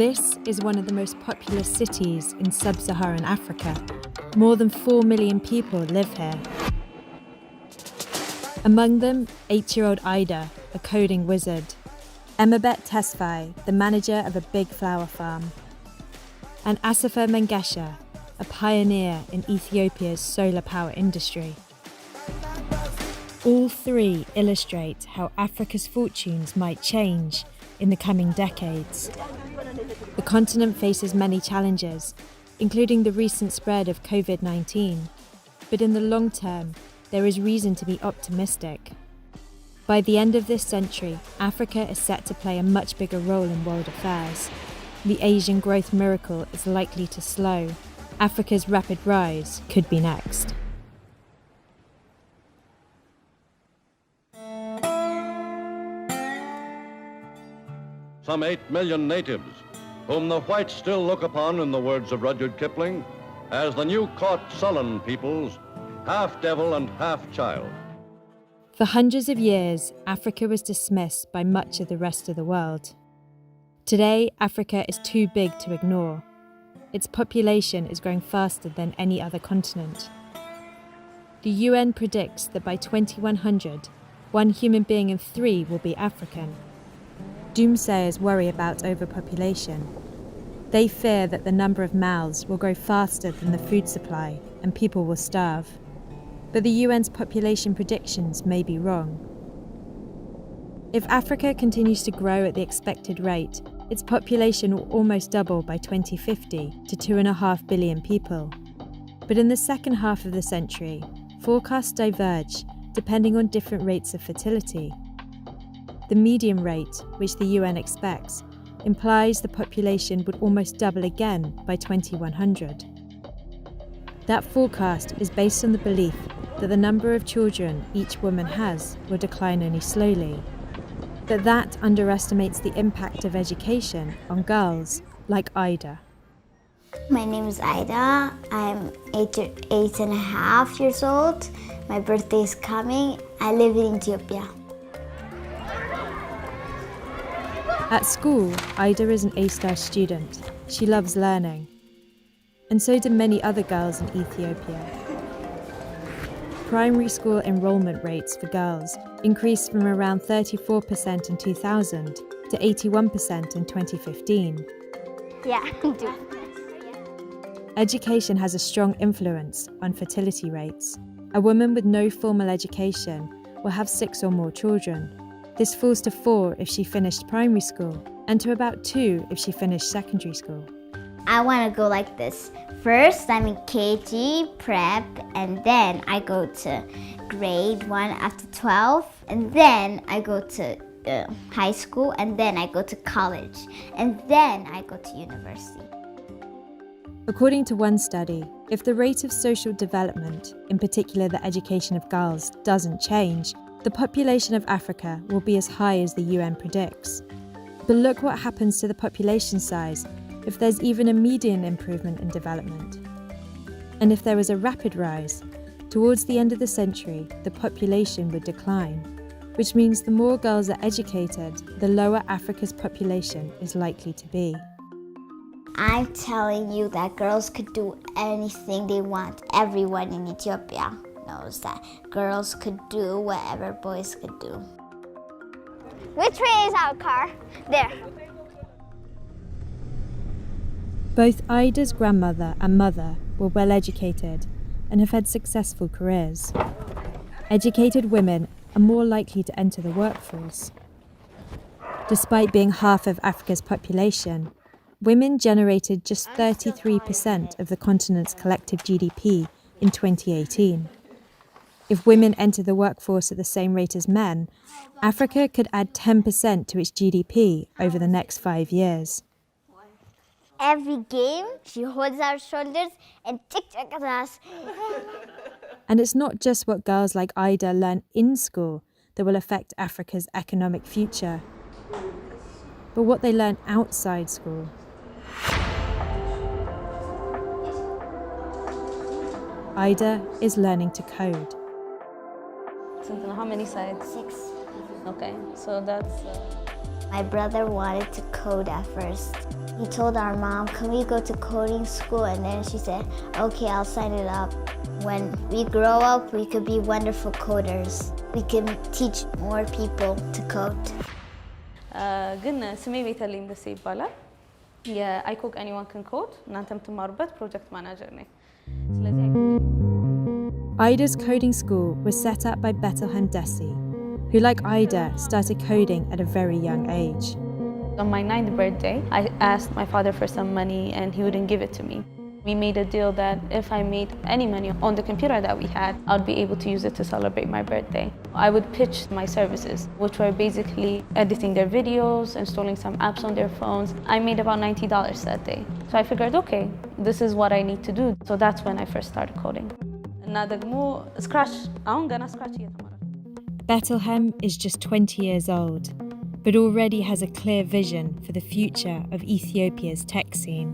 This is one of the most populous cities in sub-Saharan Africa. More than 4 million people live here. Among them, 8-year-old Ida, a coding wizard. Emabet Tesfaye, the manager of a big flower farm. And Asifa Mengesha, a pioneer in Ethiopia's solar power industry. All three illustrate how Africa's fortunes might change in the coming decades. The continent faces many challenges, including the recent spread of COVID-19. But in the long term, there is reason to be optimistic. By the end of this century, Africa is set to play a much bigger role in world affairs. The Asian growth miracle is likely to slow. Africa's rapid rise could be next. Some 8 million natives, whom the whites still look upon, in the words of Rudyard Kipling, as the new caught sullen peoples, half devil and half child. For hundreds of years, Africa was dismissed by much of the rest of the world. Today, Africa is too big to ignore. Its population is growing faster than any other continent. The UN predicts that by 2100, 1 human being in 3 will be African. Doomsayers worry about overpopulation. They fear that the number of mouths will grow faster than the food supply and people will starve. But the UN's population predictions may be wrong. If Africa continues to grow at the expected rate, its population will almost double by 2050 to 2.5 billion people. But in the second half of the century, forecasts diverge depending on different rates of fertility. The median rate, which the UN expects, implies the population would almost double again by 2100. That forecast is based on the belief that the number of children each woman has will decline only slowly. But that underestimates the impact of education on girls like Ida. My name is Ida. I'm 8.5 years old. My birthday is coming. I live in Ethiopia. At school, Ida is an A-star student. She loves learning. And so do many other girls in Ethiopia. Primary school enrollment rates for girls increased from around 34% in 2000 to 81% in 2015. Yeah. Education has a strong influence on fertility rates. A woman with no formal education will have 6 or more children. This falls to 4 if she finished primary school, and to about 2 if she finished secondary school. I want to go like this. First, I'm in KG, prep, and then I go to grade 1 after 12, and then I go to high school, and then I go to college, and then I go to university. According to one study, if the rate of social development, in particular the education of girls, doesn't change, the population of Africa will be as high as the UN predicts. But look what happens to the population size if there's even a median improvement in development. And if there was a rapid rise, towards the end of the century, the population would decline, which means the more girls are educated, the lower Africa's population is likely to be. I'm telling you that girls could do anything they want. Everyone in Ethiopia knows that girls could do whatever boys could do. Which way is our car? There. Both Ida's grandmother and mother were well educated and have had successful careers. Educated women are more likely to enter the workforce. Despite being half of Africa's population, women generated just 33% of the continent's collective GDP in 2018. If women enter the workforce at the same rate as men, Africa could add 10% to its GDP over the next 5 years. Every game, she holds our shoulders and tic-tac at us. And it's not just what girls like Ida learn in school that will affect Africa's economic future, but what they learn outside school. Ida is learning to code. How many sides? 6. Okay, so that's My brother wanted to code at first. He told our mom, can we go to coding school? And then she said, okay, I'll sign it up. When we grow up, we could be wonderful coders. We can teach more people to code. ግን ስሜ ቤተልሔም ደሴ ይባላል። የአይኮግ ኤኒዋን ካን ኮድ እናንተ የምትማሩበት ፕሮጀክት ማናጀር ነኝ። ስለዚህ Ida's coding school was set up by Bettelheim Desi, who like Ida started coding at a very young age. on my 9th birthday, I asked my father for some money and he wouldn't give it to me. We made a deal that if I made any money on the computer that we had, I'd be able to use it to celebrate my birthday. I would pitch my services, which were basically editing their videos, installing some apps on their phones. I made about $90 that day. So I figured, okay, this is what I need to do. So that's when I first started coding. እና ደግሞ ስክራች አሁን ገና ስክራች እየተማረ ነው። Bettelheim is just 20 years old, but already has a clear vision for the future of Ethiopia's tech scene.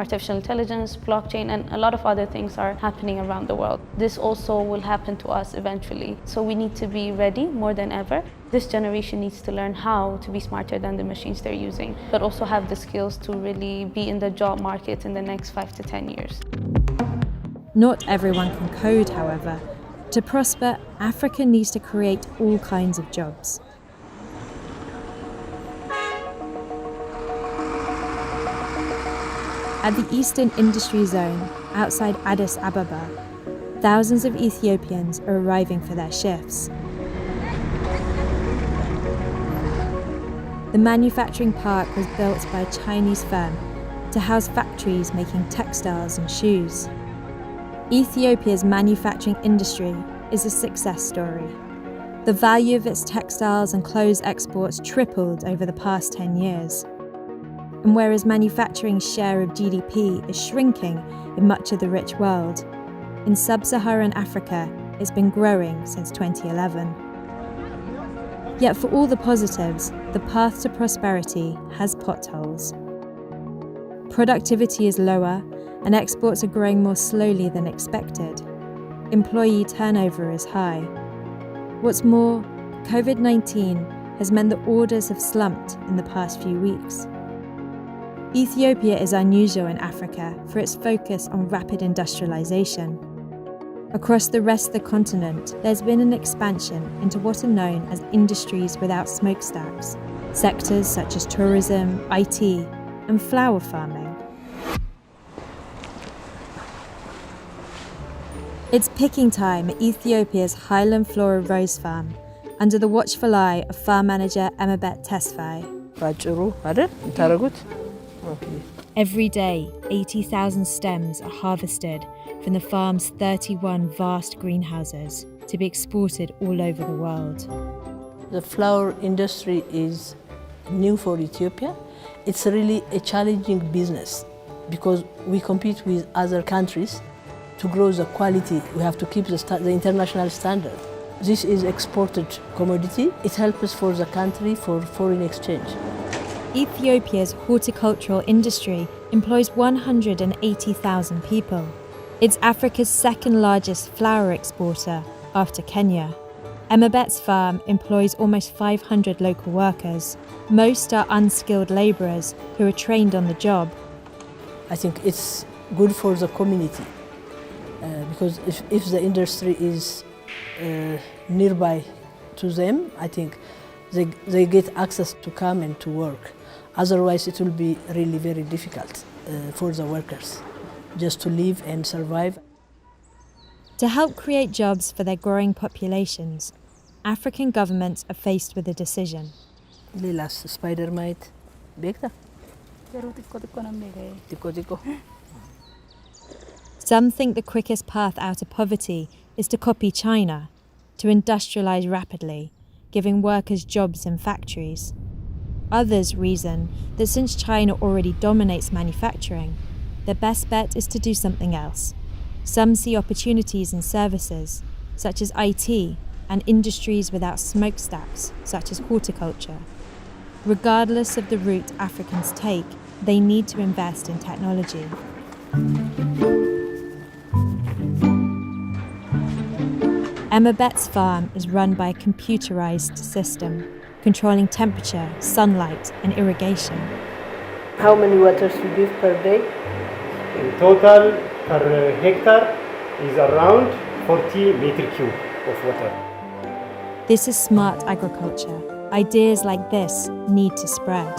Artificial intelligence, blockchain, and a lot of other things are happening around the world. This also will happen to us eventually. So we need to be ready more than ever. This generation needs to learn how to be smarter than the machines they're using, but also have the skills to really be in the job market in the next 5 to 10 years. Not everyone can code, however. To prosper, Africa needs to create all kinds of jobs. At the Eastern Industry Zone, outside Addis Ababa, thousands of Ethiopians are arriving for their shifts. The manufacturing park was built by a Chinese firm to house factories making textiles and shoes. Ethiopia's manufacturing industry is a success story. The value of its textiles and clothes exports tripled over the past 10 years. And whereas manufacturing's share of GDP is shrinking in much of the rich world, in sub-Saharan Africa it's been growing since 2011. Yet for all the positives, the path to prosperity has potholes. Productivity is lower and exports are growing more slowly than expected. Employee turnover is high. What's more, COVID-19 has meant that orders have slumped in the past few weeks. Ethiopia is unusual in Africa for its focus on rapid industrialization. Across the rest of the continent, there's been an expansion into what are known as industries without smokestacks, sectors such as tourism, IT, and flower farming. It's picking time at Ethiopia's Highland Flora Rose Farm, under the watchful eye of farm manager Emabet Tesfaye. Every day, 80,000 stems are harvested from the farm's 31 vast greenhouses to be exported all over the world. The flower industry is new for Ethiopia. It's really a challenging business because we compete with other countries. To grow the quality, we have to keep the international standard. This is exported commodity. It helps for the country for foreign exchange. Ethiopia's horticultural industry employs 180,000 people. It's Africa's second largest flower exporter after Kenya. Emabet's farm employs almost 500 local workers. Most are unskilled labourers who are trained on the job. I think it's good for the community because if the industry is nearby to them, I think they get access to come and to work. Otherwise, it will be really very difficult for the workers just to live and survive. To help create jobs for their growing populations, African governments are faced with a decision. Lilas spider mite, bekta. Some think the quickest path out of poverty is to copy China, to industrialize rapidly, giving workers jobs in factories. Others reason that since China already dominates manufacturing, their best bet is to do something else. Some see opportunities in services, such as IT, and industries without smokestacks, such as horticulture. Regardless of the route Africans take, they need to invest in technology. Emabet's farm is run by a computerized system, controlling temperature, sunlight, and irrigation. How many waters you give per day? In total, per hectare is around 40 meter cube of water. This is smart agriculture. Ideas like this need to spread.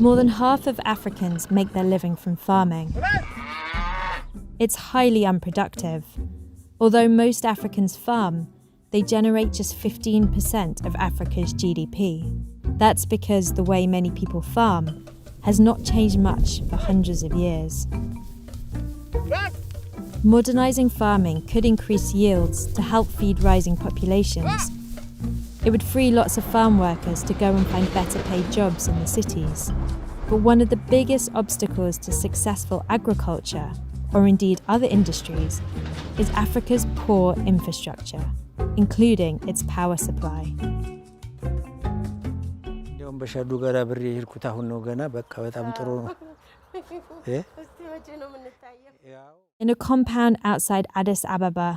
More than half of Africans make their living from farming. It's highly unproductive. Although most Africans farm, they generate just 15% of Africa's GDP. That's because the way many people farm has not changed much for hundreds of years. Modernising farming could increase yields to help feed rising populations. It would free lots of farm workers to go and find better paid jobs in the cities. But one of the biggest obstacles to successful agriculture, or indeed other industries, is Africa's poor infrastructure, including its power supply. In a compound outside Addis Ababa,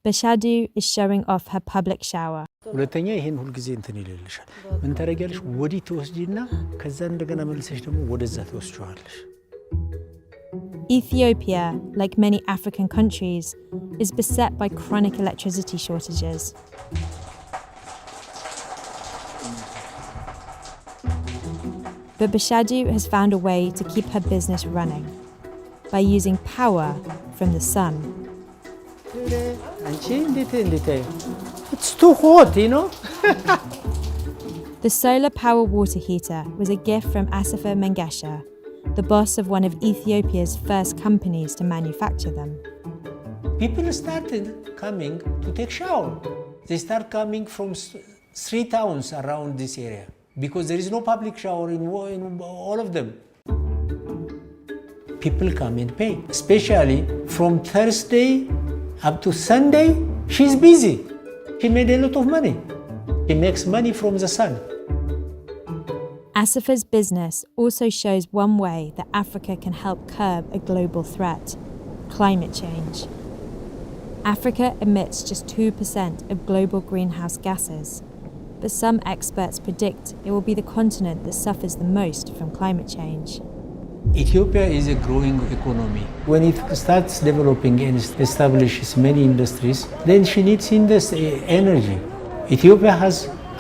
Bashadu is showing off her public shower. ሁለተኛ ይሄን ሁሉ ጊዜ እንትን ይልልሻል ምን ታረጋለሽ ወዲ ተወስጂና ከዛ እንደገና መልሰሽ ደግሞ ወደዛ ተወስጂዋለሽ Ethiopia, like many African countries, is beset by chronic electricity shortages. But Bashadu has found a way to keep her business running by using power from the sun. It's too hot, you know? The solar power water heater was a gift from Asifa Mengesha, the boss of one of Ethiopia's first companies to manufacture them. People started coming to take shower. They start coming from 3 towns around this area because there is no public shower in all of them. People come and pay, especially from Thursday up to Sunday. She's busy. She made a lot of money. She makes money from the sun. Asifa's business also shows one way that Africa can help curb a global threat: climate change. Africa emits just 2% of global greenhouse gases, but some experts predict it will be the continent that suffers the most from climate change. Ethiopia is a growing economy. When it starts developing and establishes many industries, then she needs energy. Ethiopia has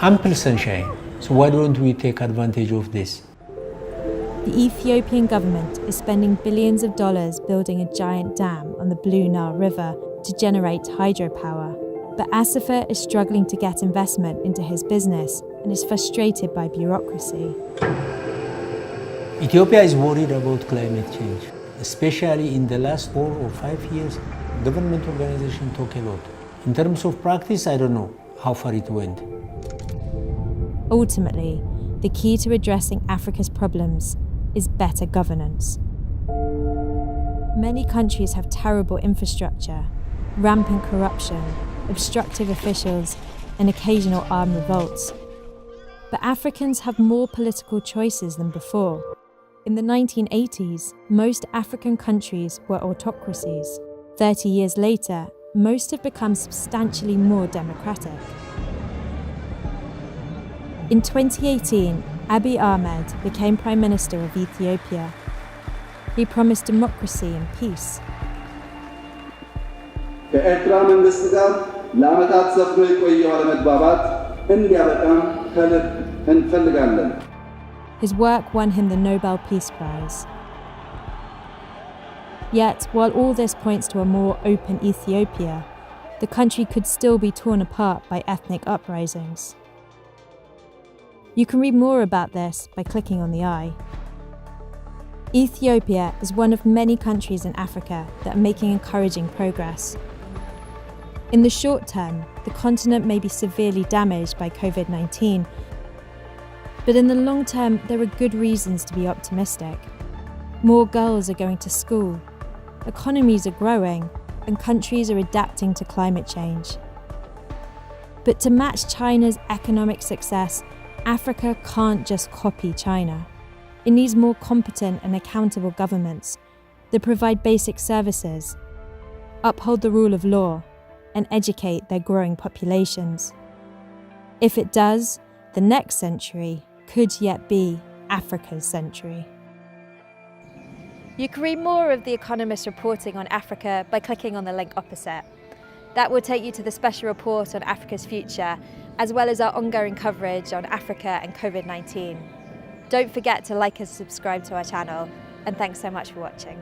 ample sunshine, so why don't we take advantage of this? The Ethiopian government is spending billions of dollars building a giant dam on the Blue Nile River to generate hydropower. But Asifa is struggling to get investment into his business and is frustrated by bureaucracy. Ethiopia is worried about climate change, especially in the last 4 or 5 years. Government organizations talk a lot. In terms of practice, I don't know how far it went. Ultimately, the key to addressing Africa's problems is better governance. Many countries have terrible infrastructure, rampant corruption, obstructive officials, and occasional armed revolts. But Africans have more political choices than before. In the 1980s, most African countries were autocracies. 30 years later, most have become substantially more democratic. In 2018, Abiy Ahmed became Prime Minister of Ethiopia. He promised democracy and peace. ከኤርትራ መንግስት ጋር ለዓመታት ሰፍኖ የቆየው አለመግባባት እንዲያበቃም ከልብ እንፈልጋለን። His work won him the Nobel Peace Prize. Yet, while all this points to a more open Ethiopia, the country could still be torn apart by ethnic uprisings. You can read more about this by clicking on the eye. Ethiopia is one of many countries in Africa that are making encouraging progress. In the short term, the continent may be severely damaged by COVID-19, but in the long term, there are good reasons to be optimistic. More girls are going to school, economies are growing, and countries are adapting to climate change. But to match China's economic success, Africa can't just copy China. It needs more competent and accountable governments that provide basic services, uphold the rule of law, and educate their growing populations. If it does, the next century could yet be Africa's century. You can read more of The Economist reporting on Africa by clicking on the link opposite. That will take you to the special report on Africa's future, as well as our ongoing coverage on Africa and COVID-19. Don't forget to like and subscribe to our channel, and thanks so much for watching.